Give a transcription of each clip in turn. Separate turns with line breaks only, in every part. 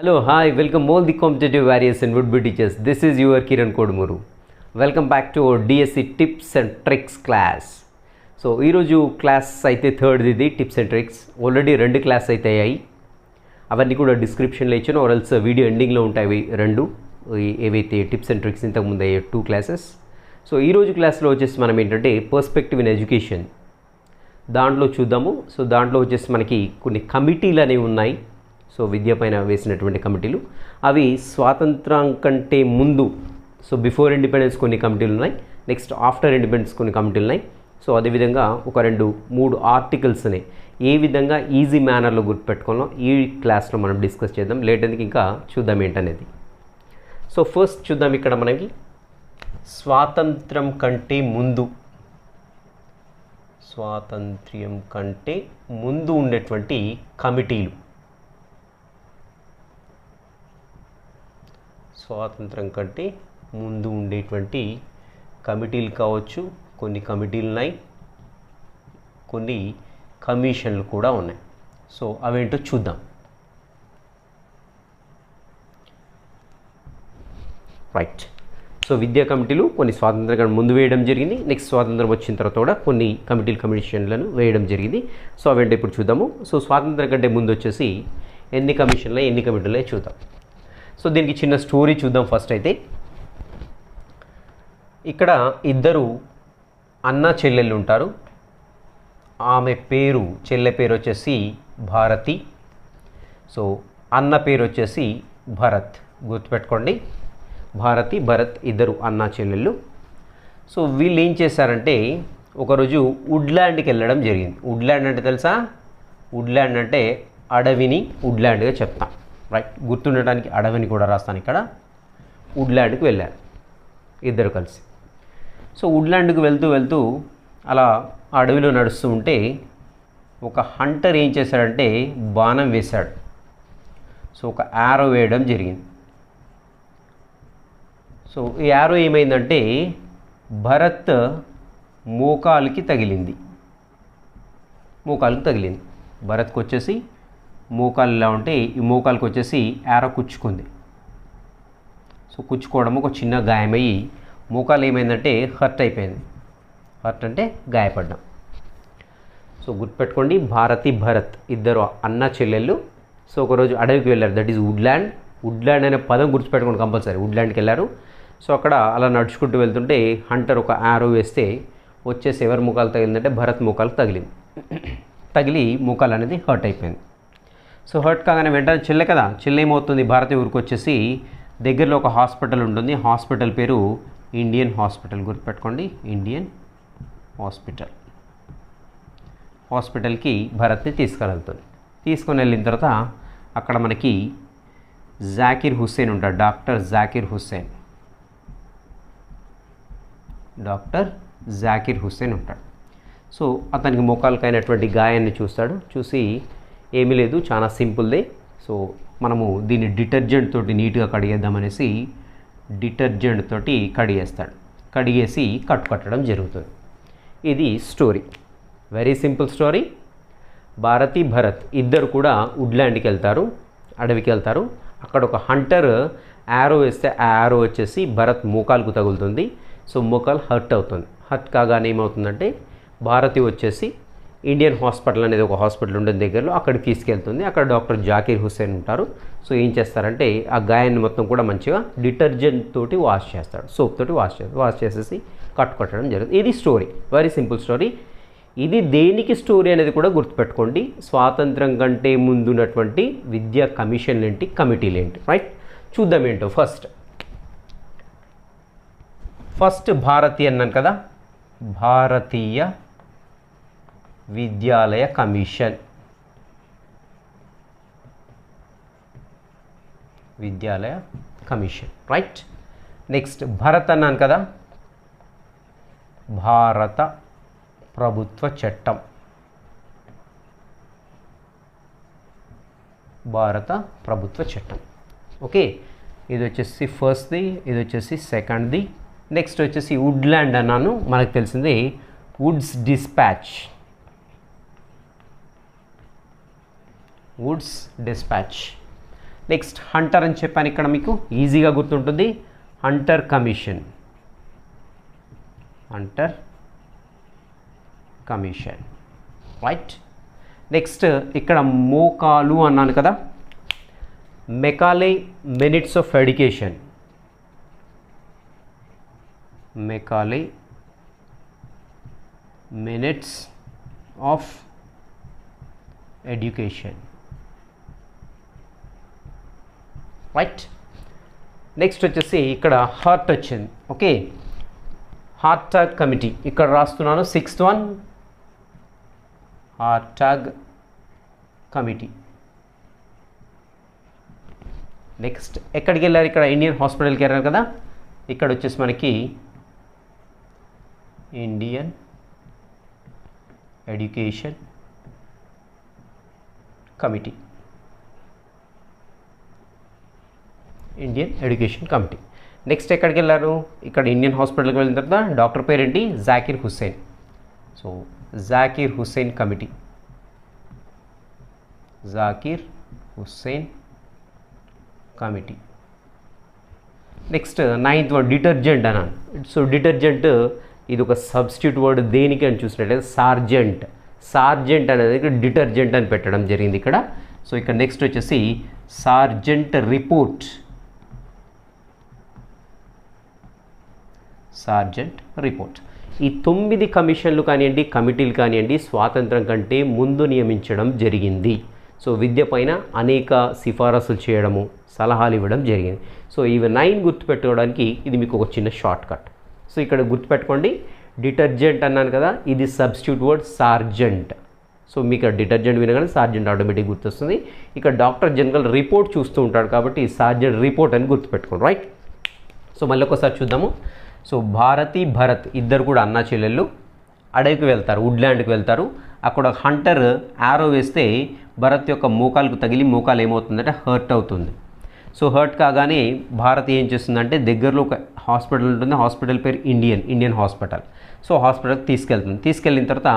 Hello, hi, welcome all the competitive warriors and would-be teachers. This is your Kiran Kodumuru. Welcome back to our DSC tips and tricks class. So ఈరోజు class అయితే third ఇది tips and tricks. Already 2 class అయితే అయ్యాయి. అవన్నీ కూడా డిస్క్రిప్షన్లో ఇచ్చాను ఆర్ఎల్స్ వీడియో ఎండింగ్లో ఉంటాయి రెండు ఏవైతే టిప్స్ అండ్ ట్రిక్స్ ఇంతకుముందు అయ్యే 2 క్లాసెస్. సో ఈరోజు క్లాస్లో వచ్చేసి మనం ఏంటంటే పర్స్పెక్టివ్ ఇన్ ఎడ్యుకేషన్ దాంట్లో చూద్దాము. సో దాంట్లో వచ్చేసి మనకి కొన్ని కమిటీలు అనేవి ఉన్నాయి. సో విద్య పైన వేసినటువంటి కమిటీలు అవి స్వాతంత్రం కంటే ముందు, సో బిఫోర్ ఇండిపెండెన్స్ కొన్ని కమిటీలు ఉన్నాయి, నెక్స్ట్ ఆఫ్టర్ ఇండిపెండెన్స్ కొన్ని కమిటీలు ఉన్నాయి. సో అదేవిధంగా ఒక 2-3 ఆర్టికల్స్ని ఏ విధంగా ఈజీ మేనర్లో గుర్తుపెట్టుకోవాలో ఈ క్లాస్లో మనం డిస్కస్ చేద్దాం. లేట్ ఎందుకు ఇంకా చూద్దాం ఏంటనేది. సో ఫస్ట్ చూద్దాం ఇక్కడ మనకి స్వాతంత్రం కంటే ముందు, స్వాతంత్ర్యం కంటే ముందు ఉండేటువంటి కమిటీలు, స్వాతంత్రం కంటే ముందు ఉండేటువంటి కమిటీలు కావచ్చు, కొన్ని కమిటీలు ఉన్నాయి, కొన్ని కమిషన్లు కూడా ఉన్నాయి. సో అవేంటో చూద్దాం. రైట్. సో విద్యా కమిటీలు కొన్ని స్వాతంత్రం కంటే ముందు వేయడం జరిగింది, నెక్స్ట్ స్వాతంత్రం వచ్చిన తర్వాత కూడా కొన్ని కమిషన్లను వేయడం జరిగింది. సో అవేంటో ఇప్పుడు చూద్దాము. సో స్వాతంత్రం కంటే ముందు వచ్చేసి ఎన్ని కమిటీలు చూద్దాం. సో దీనికి చిన్న స్టోరీ చూద్దాం. ఫస్ట్ అయితే ఇక్కడ ఇద్దరు అన్న చెల్లెళ్ళు ఉంటారు. చెల్లె పేరు వచ్చేసి భారతి, సో అన్న పేరు వచ్చేసి భరత్. గుర్తుపెట్టుకోండి, భారతి భరత్ ఇద్దరు అన్న చెల్లెళ్ళు. సో వీళ్ళు ఏం చేశారంటే ఒకరోజు వుడ్ల్యాండ్కి వెళ్ళడం జరిగింది. వుడ్ల్యాండ్ అంటే తెలుసా? వుడ్ల్యాండ్ అంటే అడవిని వుడ్ల్యాండ్గా చెప్తాం. రైట్, గుర్తుండటానికి అడవిని కూడా రాస్తాను ఇక్కడ. వుడ్ల్యాండ్కి వెళ్ళారు ఇద్దరు కలిసి. సో వుడ్ల్యాండ్కి వెళ్తూ అలా అడవిలో నడుస్తూ ఉంటే ఒక హంటర్ ఏం చేశాడంటే బాణం వేశాడు. సో ఒక యారో వేయడం జరిగింది. సో ఈ యారో ఏమైందంటే భరత్ మోకాలుకి తగిలింది. భరత్కి వచ్చేసి మోకాలు ఇలా ఉంటే ఈ మోకాలుకి వచ్చేసి యారో కుచ్చుకుంది. సో కుచ్చుకోవడం ఒక చిన్న గాయమయ్యి మోకాలు ఏమైందంటే హర్ట్ అయిపోయింది. హర్ట్ అంటే గాయపడ్డాం. సో గుర్తుపెట్టుకోండి, భారతి భరత్ ఇద్దరు అన్న చెల్లెళ్ళు. సో ఒకరోజు అడవికి వెళ్ళారు, దట్ ఈజ్ వుడ్ల్యాండ్. వుడ్ల్యాండ్ అనే పదం గుర్తుపెట్టుకోండి కంపల్సరీ. వుడ్ల్యాండ్కి వెళ్ళారు. సో అక్కడ అలా నడుచుకుంటూ వెళ్తుంటే హంటర్ ఒక యారో వేస్తే వచ్చేసి ఎవరి మోకాలు తగిలిందంటే భరత్ మోకాలు తగిలి మోకాలు అనేది హర్ట్ అయిపోయింది. సో హర్ట్ కాగానే వెంటనే చెల్లె ఏమవుతుంది, భారతి ఊరికి వచ్చేసి దగ్గరలో ఒక హాస్పిటల్ ఉంటుంది. హాస్పిటల్ పేరు ఇండియన్ హాస్పిటల్. గుర్తుపెట్టుకోండి, ఇండియన్ హాస్పిటల్కి భరత్ని తీసుకొని వెళ్ళిన తర్వాత అక్కడ మనకి జాకిర్ హుస్సేన్ ఉంటాడు. డాక్టర్ జాకిర్ హుస్సేన్ ఉంటాడు. సో అతనికి మోకాలకైనటువంటి గాయాన్ని చూసి ఏమీ లేదు, చాలా సింపుల్దే. సో మనము దీన్ని డిటర్జెంట్ తోటి నీట్గా కడిగేద్దామనేసి డిటర్జెంట్ తోటి కడిగేసి కట్టడం జరుగుతుంది. ఇది story, very simple story. Bharathi Bharat ఇద్దరు కూడా వుడ్ల్యాండ్కి వెళ్తారు, అడవికి వెళ్తారు. అక్కడ ఒక హంటర్ యారో వేస్తే ఆ యారో వచ్చేసి భరత్ మోకాలుకు తగులుతుంది. సో మోకాలు హర్ట్ అవుతుంది. హర్ట్ కాగానే ఏమవుతుందంటే భారతి వచ్చేసి ఇండియన్ హాస్పిటల్ అనేది ఒక హాస్పిటల్ ఉంటుంది దగ్గరలో, అక్కడికి తీసుకెళ్తుంది. అక్కడ డాక్టర్ జాకిర్ హుస్సేన్ ఉంటారు. సో ఏం చేస్తారంటే ఆ గాయాన్ని మొత్తం కూడా మంచిగా డిటర్జెంట్ తోటి వాష్ చేస్తాడు, సోప్ తోటి వాష్ చేసేసి కట్టడం జరుగుతుంది. ఇది స్టోరీ, వెరీ సింపుల్ స్టోరీ. ఇది దేనికి స్టోరీ అనేది కూడా గుర్తుపెట్టుకోండి. స్వాతంత్రం కంటే ముందున్నటువంటి విద్యా కమిషన్లు ఏంటి, కమిటీలు ఏంటి. రైట్, చూద్దాం ఏంటో. ఫస్ట్ భారతీయ అన్నాను కదా, భారతీయ విద్యాలయ కమిషన్. రైట్. నెక్స్ట్ భరత్ అన్నాను కదా, భారత ప్రభుత్వ చట్టం. ఓకే, ఇది వచ్చేసి ఫస్ట్ది, ఇది వచ్చేసి సెకండ్ది. నెక్స్ట్ వచ్చేసి వుడ్ల్యాండ్ అన్నాను, మనకు తెలిసింది వుడ్స్ డిస్పాచ్. నెక్స్ట్ హంటర్ అని చెప్పాను ఇక్కడ మీకు ఈజీగా గుర్తుంటుంది. Hunter commission, Hunter commission, right. Next ఇక్కడ మోకాలు అన్నాను కదా, Macaulay minutes of education, Macaulay minutes of education, right. Next వచ్చేసి ఇక్కడ హార్ట్ వచ్చింది. ఓకే, హార్ట్ ట్యాగ్ కమిటీ ఇక్కడ రాస్తున్నాను. 6th one heart tag committee. Next ఎక్కడికి వెళ్ళారు? ఇక్కడ ఇండియన్ హాస్పిటల్కి వెళ్ళారు కదా. ఇక్కడ వచ్చేసి మనకి Indian education committee, Indian education committee. Next ఎక్కడికి వెళ్ళారు? ఇక్కడ ఇండియన్ హాస్పిటల్కి వెళ్ళిన తర్వాత డాక్టర్ పేరేంటి? Zakir Hussain. So Zakir Hussain committee, Zakir Hussain committee. Next 9th one detergent అన్నాను. సో డిటర్జెంట్ ఇది ఒక సబ్స్టిట్యూట్ వర్డ్ దేనికి అని చూసినట్లయితే సార్జెంట్. సార్జెంట్ అనేది డిటర్జెంట్ అని పెట్టడం జరిగింది ఇక్కడ. సో ఇక్కడ నెక్స్ట్ వచ్చేసి సార్జెంట్ రిపోర్ట్, సార్జెంట్ రిపోర్ట్. ఈ 9 కమిషన్లు కానివ్వండి, కమిటీలు కానివ్వండి, స్వాతంత్రం కంటే ముందు నియమించడం జరిగింది. సో విద్య పైన అనేక సిఫారసులు చేయడము, సలహాలు ఇవ్వడం జరిగింది. సో ఇవి 9 గుర్తుపెట్టుకోవడానికి ఇది మీకు ఒక చిన్న షార్ట్ కట్. సో ఇక్కడ గుర్తుపెట్టుకోండి, డిటర్జెంట్ అన్నాను కదా, ఇది సబ్స్టిట్యూట్ వర్డ్ సార్జెంట్. సో మీకు డిటర్జెంట్ వినగానే సార్జెంట్ ఆటోమేటిక్ గుర్తొస్తుంది. ఇక్కడ డాక్టర్ జనరల్ రిపోర్ట్ చూస్తూ ఉంటాడు కాబట్టి సార్జెంట్ రిపోర్ట్ అని గుర్తుపెట్టుకోండి, రైట్. సో మళ్ళీ ఒకసారి చూద్దాము. సో భారతి, భరత్ ఇద్దరు కూడా అన్నా చెల్లెళ్ళు అడవికి వెళ్తారు, వుడ్ల్యాండ్కి వెళ్తారు. అక్కడ హంటర్ యారో వేస్తే భరత్ యొక్క మోకాలకు తగిలి మోకాలు ఏమవుతుందంటే హర్ట్ అవుతుంది. సో హర్ట్ కాగానే భారత్ ఏం చేస్తుందంటే దగ్గరలో ఒక హాస్పిటల్ ఉంటుంది, హాస్పిటల్ పేరు ఇండియన్ హాస్పిటల్. సో హాస్పిటల్కి తీసుకెళ్తుంది. తీసుకెళ్ళిన తర్వాత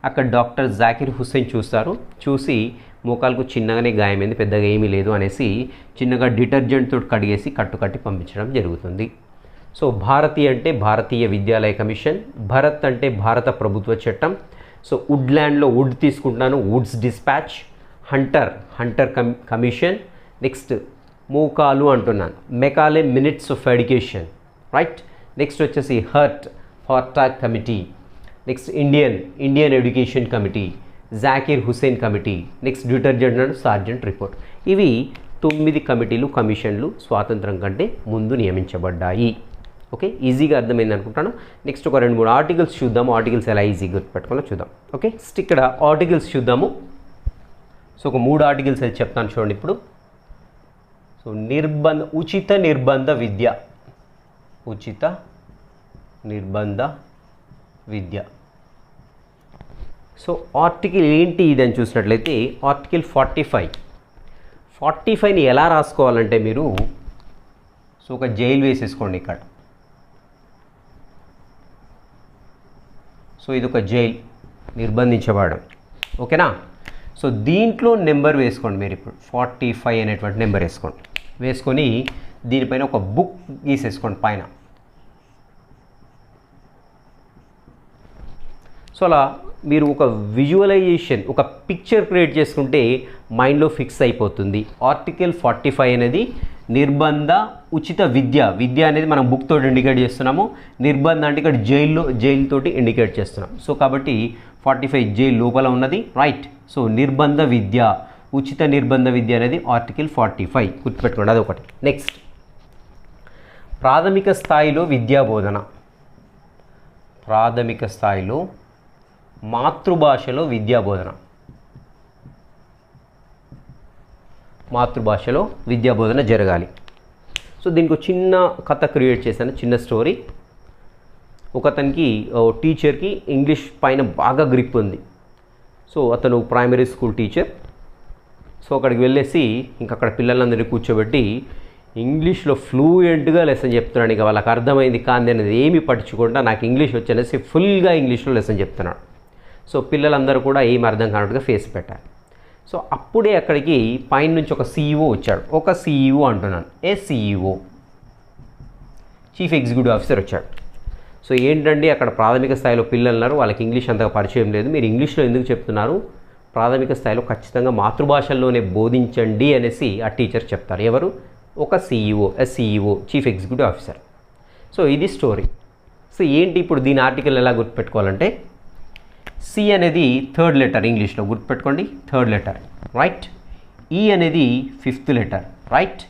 అక్కడ డాక్టర్ జాకిర్ హుస్సేన్ చూస్తారు. చూసి మోకాలకు చిన్నగానే గాయమైంది, పెద్దగా ఏమీ లేదు అనేసి చిన్నగా డిటర్జెంట్ తోటి కడిగేసి కట్టుకట్టి పంపించడం జరుగుతుంది. సో భారతి అంటే భారతీయ విద్యాలయ కమిషన్, భరత్ అంటే భారత ప్రభుత్వ చట్టం. సో వుడ్ల్యాండ్లో వుడ్ తీసుకుంటున్నాను, Wood's dispatch. Hunter commission. Next మోకాలు అంటున్నాను, Macaulay minutes of education, right. Next వచ్చేసి Hartog committee. Next Indian education committee, Zakir Hussain committee. Next detergent and Sargent report. ఇవి 9 కమిటీలు, కమిషన్లు స్వాతంత్రం కంటే ముందు నియమించబడ్డాయి. ఓకే, ఈజీగా అర్థమైంది అనుకుంటాను. నెక్స్ట్ ఒక 2-3 ఆర్టికల్స్ చూద్దాము. ఆర్టికల్స్ ఎలా ఈజీగా గుర్తుపెట్టుకోవాలో చూద్దాం. ఓకే, నెక్స్ట్ ఇక్కడ ఆర్టికల్స్ చూద్దాము. సో ఒక 3 ఆర్టికల్స్ అయితే చెప్తాను చూడండి ఇప్పుడు. సో ఉచిత నిర్బంధ విద్య, ఉచిత నిర్బంధ విద్య. సో ఆర్టికల్ ఏంటి ఇది అని చూసినట్లయితే ఆర్టికల్ 45ని ఎలా రాసుకోవాలంటే మీరు సో ఒక జైలు వేసేసుకోండి ఇక్కడ. సో ఇది ఒక జైలు, నిర్బంధించబడడం, ఓకేనా. సో దీంట్లో నెంబర్ వేసుకోండి మీరు ఇప్పుడు 45 అనేటువంటి నెంబర్ వేసుకోండి. వేసుకొని దీనిపైన ఒక బుక్ గీసేసుకోండి పైన. సో అలా మీరు ఒక విజువలైజేషన్, ఒక పిక్చర్ క్రియేట్ చేసుకుంటే మైండ్లో ఫిక్స్ అయిపోతుంది. ఆర్టికల్ 45 అనేది నిర్బంధ ఉచిత విద్య అనేది మనం బుక్ తోటి ఇండికేట్ చేస్తున్నాము. నిర్బంధ అంటే ఇక్కడ జైలుతోటి ఇండికేట్ చేస్తున్నాం. సో కాబట్టి 45 జైలు లోపల ఉన్నది, రైట్. సో నిర్బంధ విద్య, ఉచిత నిర్బంధ విద్య అనేది ఆర్టికల్ 45 గుర్తుపెట్టుకోండి, అది ఒకటి. నెక్స్ట్ ప్రాథమిక స్థాయిలో విద్యాబోధన, ప్రాథమిక స్థాయిలో మాతృభాషలో విద్యాబోధన, మాతృభాషలో విద్యాబోధన జరగాలి. సో దీనికి ఒక చిన్న కథ క్రియేట్ చేశాను, చిన్న స్టోరీ. ఒకతనికి టీచర్కి ఇంగ్లీష్ పైన బాగా గ్రిప్ ఉంది. సో అతను ప్రైమరీ స్కూల్ టీచర్. సో అక్కడికి వెళ్ళేసి ఇంక అక్కడ పిల్లలందరినీ కూర్చోబెట్టి ఇంగ్లీష్లో ఫ్లూయెంట్గా లెసన్ చెప్తున్నాడు. ఇక వాళ్ళకి అర్థమైంది కానీ అనేది ఏమి పట్టించుకుంటా నాకు ఇంగ్లీష్ వచ్చనేసి ఫుల్గా ఇంగ్లీష్లో లెసన్ చెప్తున్నాడు. సో పిల్లలందరూ కూడా ఏమి అర్థం కానట్టుగా ఫేస్ పెట్టారు. సో అప్పుడే అక్కడికి పైన నుంచి ఒక CEO వచ్చాడు. ఒక CEO అంటున్నాను, ఏ CEO, చీఫ్ ఎగ్జిక్యూటివ్ ఆఫీసర్ వచ్చాడు. సో ఏంటండి అక్కడ ప్రాథమిక స్థాయిలో పిల్లలు ఉన్నారు, వాళ్ళకి ఇంగ్లీష్ అంతగా పరిచయం లేదు, మీరు ఇంగ్లీష్లో ఎందుకు చెప్తున్నారు, ప్రాథమిక స్థాయిలో ఖచ్చితంగా మాతృభాషల్లోనే బోధించండి అనేసి ఆ టీచర్ చెప్తారు. ఎవరు? ఒక CEO, chief executive officer. So ఇది స్టోరీ. సో ఏంటి ఇప్పుడు దీని ఆర్టికల్ ఎలా గుర్తుపెట్టుకోవాలంటే, సి అనేది థర్డ్ లెటర్, ఇంగ్లీష్లో గుర్తుపెట్టుకోండి, థర్డ్ లెటర్, రైట్. ఈ అనేది ఫిఫ్త్ లెటర్, రైట్.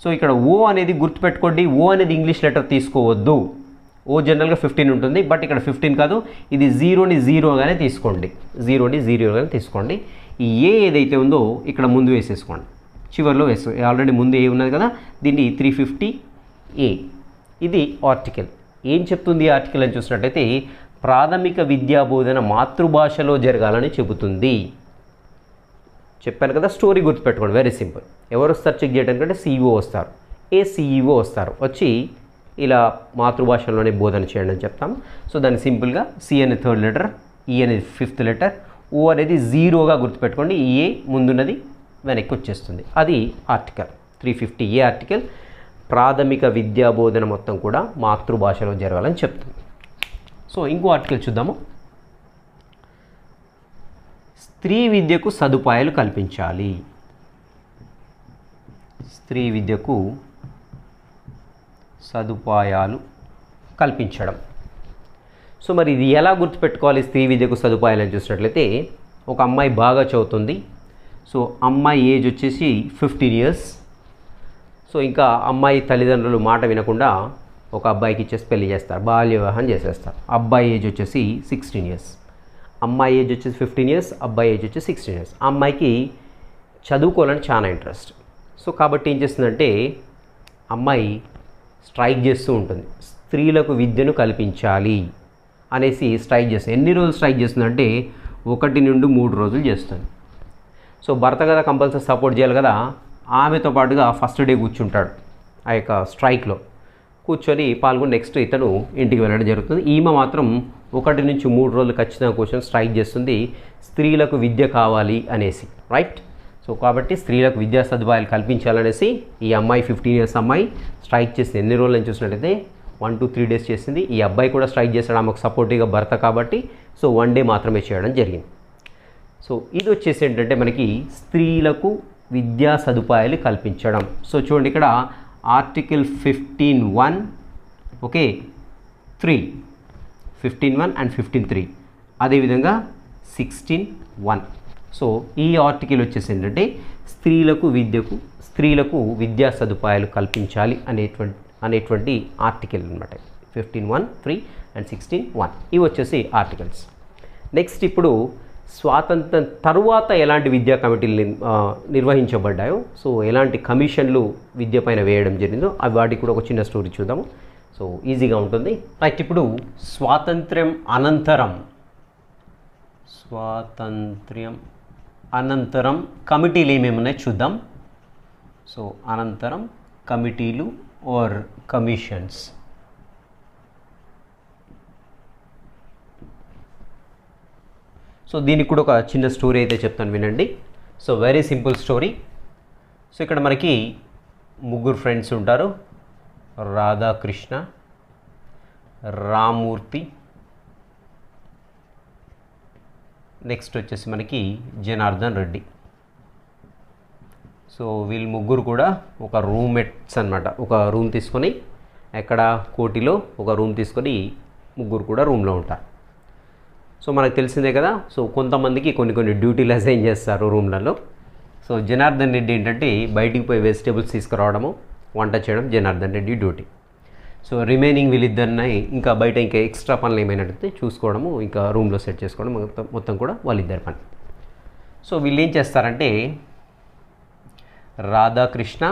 సో ఇక్కడ ఓ అనేది గుర్తుపెట్టుకోండి, ఓ అనేది ఇంగ్లీష్ లెటర్ తీసుకోవద్దు. ఓ జనరల్గా 15 ఉంటుంది, బట్ ఇక్కడ 15 కాదు, ఇది 0ని 0గానే తీసుకోండి, 0ని 0గానే తీసుకోండి. ఈ ఏ ఏదైతే ఉందో ఇక్కడ ముందు వేసేసుకోండి, చివరిలో వేసుకో, ఆల్రెడీ ముందు ఏ ఉన్నది కదా, దీన్ని 350A. ఇది ఆర్టికల్. ఏం చెప్తుంది ఈ ఆర్టికల్ అని చూసినట్టయితే, ప్రాథమిక విద్యా బోధన మాతృభాషలో జరగాలని చెబుతుంది. చెప్పాను కదా, స్టోరీ గుర్తుపెట్టుకోండి, వెరీ సింపుల్. ఎవరు వస్తారు చెక్ చేయడానికంటే CEO వస్తారు, ఏ CEO వస్తారు, వచ్చి ఇలా మాతృభాషలోనే బోధన చేయండి అని చెప్తాం. సో దాన్ని సింపుల్గా సి అనేది థర్డ్ లెటర్, ఈ అనేది ఫిఫ్త్ లెటర్, ఓ అనేది 0గా గుర్తుపెట్టుకోండి, ఈ ఏ ముందున్నది వెనక్కి వచ్చేస్తుంది. అది ఆర్టికల్ 350A ఆర్టికల్. ప్రాథమిక విద్యా బోధన మొత్తం కూడా మాతృభాషలో జరగాలని చెప్తుంది. సో ఇంకో ఆర్టికల్ చూద్దాము. స్త్రీ విద్యకు సదుపాయాలు కల్పించాలి. స్త్రీ విద్యకు సదుపాయాలు కల్పించడం. సో మరి ఇది ఎలా గుర్తుపెట్టుకోవాలి, స్త్రీ విద్యకు సదుపాయాలు అని చూసినట్లయితే, ఒక అమ్మాయి బాగా చదువుతుంది. సో అమ్మాయి ఏజ్ వచ్చేసి 15 years. సో ఇంకా అమ్మాయి తల్లిదండ్రులు మాట వినకుండా ఒక అబ్బాయికి ఇచ్చేసి పెళ్లి చేస్తారు, బాల్య వివాహం చేసేస్తారు. అబ్బాయి ఏజ్ వచ్చేసి 16 years, అమ్మాయి ఏజ్ వచ్చేసి 15 years, అబ్బాయి ఏజ్ వచ్చేసి 16 years. అమ్మాయికి చదువుకోవాలని చాలా ఇంట్రెస్ట్. సో కాబట్టి ఏం చేస్తుందంటే, అమ్మాయి స్ట్రైక్ చేస్తూ ఉంటుంది, స్త్రీలకు విద్యను కల్పించాలి అనేసి స్ట్రైక్ చేస్తుంది. ఎన్ని రోజులు స్ట్రైక్ చేస్తుందంటే 1 నుండి 3 రోజులు చేస్తుంది. సో భర్త కదా కంపల్సరీ సపోర్ట్ చేయాలి కదా, ఆమెతో పాటుగా ఫస్ట్ డే కూర్చుంటాడు ఆ యొక్క స్ట్రైక్లో, కూర్చొని పాల్గొని నెక్స్ట్ ఇతను ఇంటికి వెళ్ళడం జరుగుతుంది. ఈమె మాత్రం 1 నుంచి 3 రోజులు ఖచ్చితంగా కూర్చొని స్ట్రైక్ చేస్తుంది, స్త్రీలకు విద్య కావాలి అనేసి, రైట్. సో కాబట్టి స్త్రీలకు విద్యా సదుపాయాలు కల్పించాలనేసి ఈ అమ్మాయి 15 years అమ్మాయి స్ట్రైక్ చేసింది. ఎన్ని రోజులు అని చూసినట్టయితే 1 to 3 days చేసింది. ఈ అబ్బాయి కూడా స్ట్రైక్ చేశాడు, ఆమెకు సపోర్టివ్గా భర్త కాబట్టి. సో 1 day మాత్రమే చేయడం జరిగింది. సో ఇది వచ్చేసి ఏంటంటే మనకి స్త్రీలకు విద్యా సదుపాయాలు కల్పించడం. సో చూడండి ఇక్కడ ఆర్టికల్ 15(1), ఓకే, 3, 15(1) అండ్ 15(3), అదేవిధంగా 16(1). సో ఈ ఆర్టికల్ వచ్చేసి ఏంటంటే స్త్రీలకు విద్యా సదుపాయాలు కల్పించాలి అనేటువంటి ఆర్టికల్ అనమాట. 15(1), 3 అండ్ 16(1) ఇవి వచ్చేసి ఆర్టికల్స్. నెక్స్ట్ ఇప్పుడు స్వాతంత్రం తరువాత ఎలాంటి విద్యా కమిటీలు నిర్వహించబడ్డాయో, సో ఎలాంటి కమిషన్లు విద్య పైన వేయడం జరిగిందో అవి వాటికి కూడా ఒక చిన్న స్టోరీ చూద్దాము. సో ఈజీగా ఉంటుంది, రైట్. ఇప్పుడు స్వాతంత్ర్యం అనంతరం కమిటీలు ఏమేమి ఉన్నాయో చూద్దాం. సో అనంతరం కమిటీలు ఆర్ కమిషన్స్. సో దీనికి కూడా ఒక చిన్న స్టోరీ అయితే చెప్తాను, వినండి. So very simple story. So ఇక్కడ మనకి 3 ఫ్రెండ్స్ ఉంటారు, రాధాకృష్ణ, రామూర్తి, నెక్స్ట్ వచ్చేసి మనకి జనార్దన్ రెడ్డి. సో వీళ్ళు 3 కూడా ఒక రూమ్మేట్స్ అనమాట. ఒక రూమ్ తీసుకొని, ఎక్కడ కోటిలో ఒక రూమ్ తీసుకొని 3 కూడా రూమ్లో ఉంటారు. సో మనకు తెలిసిందే కదా, సో కొంతమందికి కొన్ని డ్యూటీలు అసైన్ చేస్తారు రూమ్లలో. సో జనార్దన్ రెడ్డి ఏంటంటే బయటికి పోయి వెజిటేబుల్స్ తీసుకురావడము, వంట చేయడం Janardhan Reddy duty. So remaining వీళ్ళిద్దరిని ఇంకా బయట ఇంకా ఎక్స్ట్రా పనులు ఏమైనా చూసుకోవడము, ఇంకా రూమ్లో సెట్ చేసుకోవడం, మొత్తం కూడా వాళ్ళిద్దరి పని. సో వీళ్ళు ఏం చేస్తారంటే, రాధాకృష్ణ,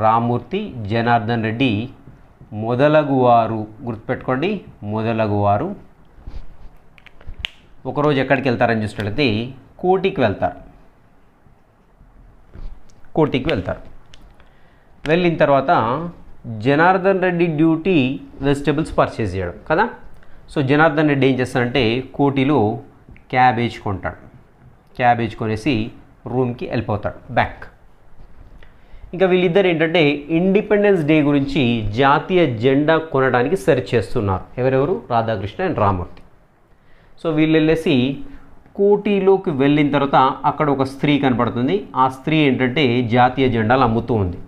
రామూర్తి, జనార్దన్ రెడ్డి మొదలగువారు, గుర్తుపెట్టుకోండి, మొదలగువారు ఒకరోజు ఎక్కడికి వెళ్తారని చూసినట్లయితే కోటికి వెళ్తారు. వెళ్ళిన తర్వాత Janardhan Reddy duty vegetables purchase చేయడం కదా. సో జనార్దన్ రెడ్డి ఏం చేస్తాడంటే కోటిలో క్యాబేజ్ కొంటాడు. క్యాబేజ్ కొనేసి రూమ్కి వెళ్ళిపోతాడు బ్యాక్. ఇంకా వీళ్ళిద్దరు ఏంటంటే ఇండిపెండెన్స్ డే గురించి జాతీయ జెండా కొనడానికి సెర్చ్ చేస్తున్నారు. ఎవరెవరు? రాధాకృష్ణ అండ్ రామ్మూర్తి. సో వీళ్ళు వెళ్ళేసి కోటిలోకి వెళ్ళిన తర్వాత అక్కడ ఒక స్త్రీ కనపడుతుంది. ఆ స్త్రీ ఏంటంటే జాతీయ జెండాలు అమ్ముతూ ఉంది.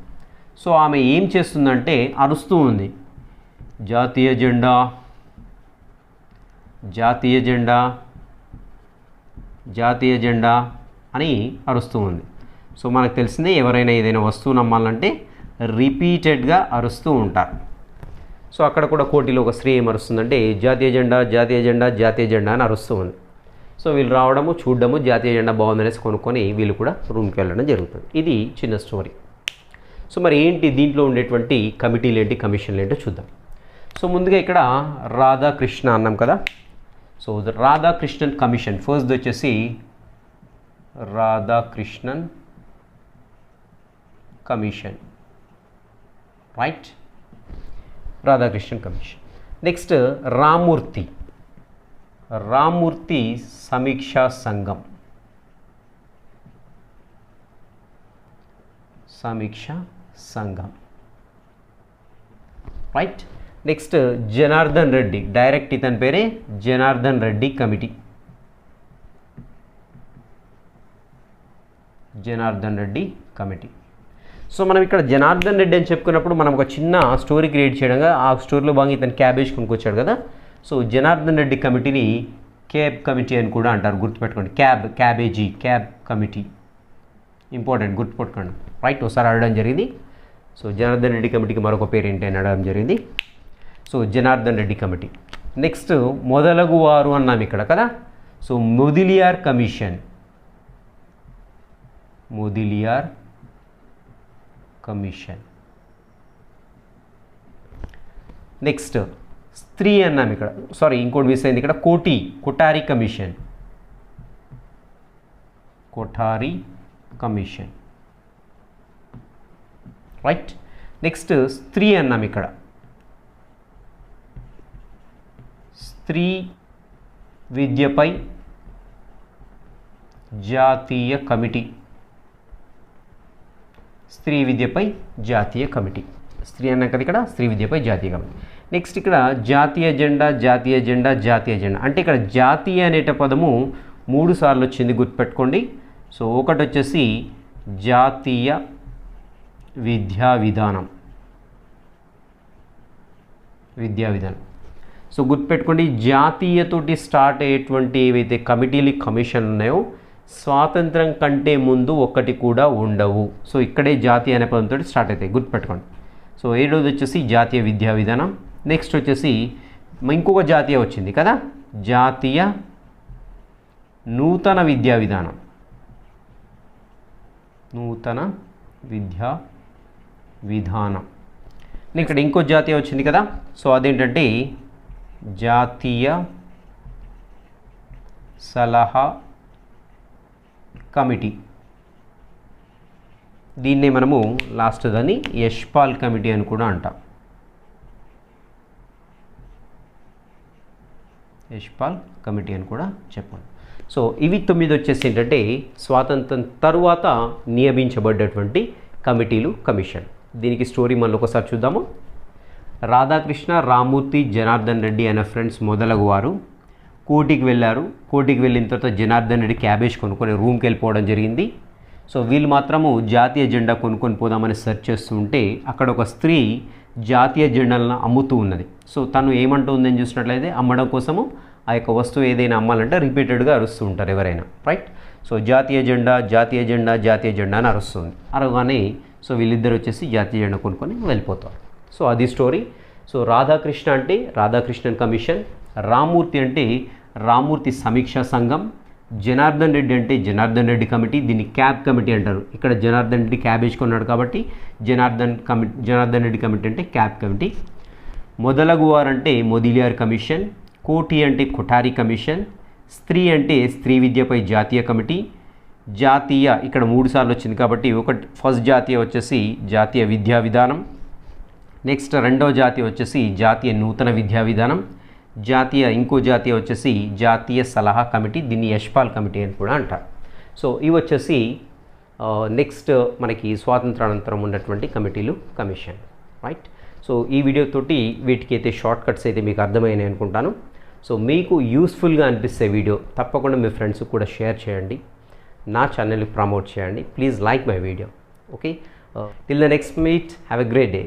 సో ఆమె ఏం చేస్తుందంటే అరుస్తూ ఉంది, జాతీయ జెండా, జాతీయ జెండా, జాతీయ జెండా అని అరుస్తూ ఉంది. సో మనకు తెలిసిందే, ఎవరైనా ఏదైనా వస్తువును అమ్మాలంటే రిపీటెడ్గా అరుస్తూ ఉంటారు. సో అక్కడ కూడా కోటిలో ఒక స్త్రీ ఏం అరుస్తుందంటే జాతీయ జెండా, జాతీయ జెండా, జాతీయ జెండా అని అరుస్తూ ఉంది. సో వీళ్ళు రావడము, చూడడము, జాతీయ జెండా బాగుందనేసి కొనుక్కొని వీళ్ళు కూడా రూమ్కి వెళ్ళడం జరుగుతుంది. ఇది చిన్న స్టోరీ. సో మరి ఏంటి దీంట్లో ఉండేటువంటి కమిటీలు ఏంటి, కమిషన్లు ఏంటో చూద్దాం. సో ముందుగా ఇక్కడ రాధాకృష్ణ అన్నాం కదా. సో రాధాకృష్ణన్ కమిషన్ ఫస్ట్ వచ్చేసి Radhakrishnan commission, right, Radhakrishnan commission. Next Rammurthy, Rammurthy సమీక్షా సంఘం, సమీక్షా సంఘం, right. Next Janardhan Reddy, direct ఇతని పేరే Janardhan Reddy committee, Janardhan Reddy committee. So మనం ఇక్కడ జనార్దన్ రెడ్డి అని చెప్పుకున్నప్పుడు మనం ఒక చిన్న స్టోరీ క్రియేట్ చేయడంగా ఆ స్టోరీలో భాగంగా ఇతను క్యాబేజ్ కొనుక్కొచ్చాడు కదా. సో జనార్దన్ రెడ్డి కమిటీని క్యాబ్ కమిటీ అని కూడా అంటారు, గుర్తుపెట్టుకోండి. క్యాబేజీ, క్యాబ్ కమిటీ ఇంపార్టెంట్, గుర్తుపెట్టుకోండి, రైట్. ఒకసారి అడగడం జరిగింది. సో జనార్దన్ రెడ్డి కమిటీకి మరొక పేరు ఏంటి అని అడగడం జరిగింది. So Janardhan Reddy committee. Next మొదలగువారు అన్నాం ఇక్కడ కదా. So Mudaliar commission, Mudaliar commission. Next స్త్రీ అన్నాం ఇక్కడ, సారీ ఇంకోటి మిస్ అయింది ఇక్కడ, Kothari commission, Kothari commission, right. Next స్త్రీ అన్నాం ఇక్కడ, స్త్రీ విద్యపై జాతీయ కమిటీ, స్త్రీ విద్యపై జాతీయ కమిటీ. స్త్రీ అన్నాం కదా ఇక్కడ, స్త్రీ విద్యపై జాతీయ కమిటీ. నెక్స్ట్ ఇక్కడ జాతీయ జెండా, జాతీయ జెండా, జాతీయ జెండా. అంటే ఇక్కడ జాతీయ అనేట పదము 3 సార్లు వచ్చింది, గుర్తుపెట్టుకోండి. సో ఒకటి వచ్చేసి జాతీయ విద్యా విధానం, విద్యా విధానం. సో గుర్తుపెట్టుకోండి, జాతీయతోటి స్టార్ట్ అయ్యేటువంటి ఏవైతే కమిటీలు, కమిషన్ ఉన్నాయో స్వాతంత్రం కంటే ముందు ఒకటి కూడా ఉండవు. సో ఇక్కడే జాతీయ అనే పదంతో స్టార్ట్ అవుతాయి, గుర్తుపెట్టుకోండి. సో ఏడోది వచ్చేసి జాతీయ విద్యా విధానం. నెక్స్ట్ వచ్చేసి ఇంకొక జాతీయ వచ్చింది కదా, జాతీయ నూతన విద్యా విధానం, నూతన విద్యా విధానం. ఇక్కడ ఇంకో జాతీయ వచ్చింది కదా. సో అదేంటంటే జాతీయ సలహా కమిటీ. దీన్నే మనము లాస్ట్ దాన్ని యశ్పాల్ కమిటీ అని కూడా అంటాం, యశ్పాల్ కమిటీ అని కూడా చెప్పండి. సో ఇవి 9 వచ్చేసి ఏంటంటే స్వాతంత్రం తరువాత నియమించబడ్డటువంటి కమిటీలు, కమిషన్. దీనికి స్టోరీ మళ్ళీ ఒకసారి చూద్దాము. రాధాకృష్ణ, రామ్మూర్తి, జనార్దన్ రెడ్డి అనే ఫ్రెండ్స్ మొదలగువారు కోటికి వెళ్ళారు. కోటికి వెళ్ళిన తర్వాత జనార్దన్ రెడ్డి క్యాబేజ్ కొనుక్కొని రూమ్కి వెళ్ళిపోవడం జరిగింది. సో వీళ్ళు మాత్రము జాతీయ జెండా కొనుక్కొని పోదామని సెర్చ్ చేస్తూ ఉంటే అక్కడ ఒక స్త్రీ జాతీయ జెండాలను అమ్ముతూ ఉన్నది. సో తను ఏమంటుందని చూసినట్లయితే అమ్మడం కోసము ఆ యొక్క వస్తువు ఏదైనా అమ్మాలంటే రిపీటెడ్గా అరుస్తూ ఉంటారు ఎవరైనా, రైట్. సో జాతీయ జెండా, జాతీయ జెండా, జాతీయ జెండా అని అరుస్తుంది. అరవగానే సో వీళ్ళిద్దరు వచ్చేసి జాతీయ జెండా కొనుక్కొని వెళ్ళిపోతారు. సో అది స్టోరీ. సో రాధాకృష్ణ అంటే రాధాకృష్ణన్ కమిషన్, రామ్మూర్తి అంటే రామ్మూర్తి సమీక్షా సంఘం, జనార్దన్ రెడ్డి అంటే జనార్దన్ రెడ్డి కమిటీ, దీన్ని క్యాబ్ కమిటీ అంటారు. ఇక్కడ జనార్దన్ రెడ్డి క్యాబేజ్ కొన్నాడు కాబట్టి జనార్దన్ రెడ్డి కమిటీ అంటే క్యాబ్ కమిటీ. మొదలగువారు అంటే మొదిలియార్ కమిషన్, కోటి అంటే కొఠారి కమిషన్, స్త్రీ అంటే స్త్రీ విద్యపై జాతీయ కమిటీ, జాతీయ ఇక్కడ 3 సార్లు వచ్చింది కాబట్టి ఒకటి ఫస్ట్ జాతీయ వచ్చేసి జాతీయ విద్యా విధానం. నెక్స్ట్ రెండవ జాతీయ వచ్చేసి జాతీయ నూతన విద్యా విధానం, ఇంకో జాతీయ వచ్చేసి జాతీయ సలహా కమిటీ, దీన్ని యశ్పాల్ కమిటీ అని కూడా అంటారు. సో ఇవి వచ్చేసి నెక్స్ట్ మనకి స్వాతంత్రానంతరం ఉన్నటువంటి కమిటీలు, కమిషన్, రైట్. సో ఈ వీడియోతోటి వీటికి అయితే షార్ట్ కట్స్ అయితే మీకు అర్థమైనాయి అనుకుంటాను. సో మీకు యూస్ఫుల్గా అనిపిస్తే వీడియో తప్పకుండా మీ ఫ్రెండ్స్కి కూడా షేర్ చేయండి, నా ఛానల్ని ప్రమోట్ చేయండి. Please like my video. Okay, till the next meet, have a great day.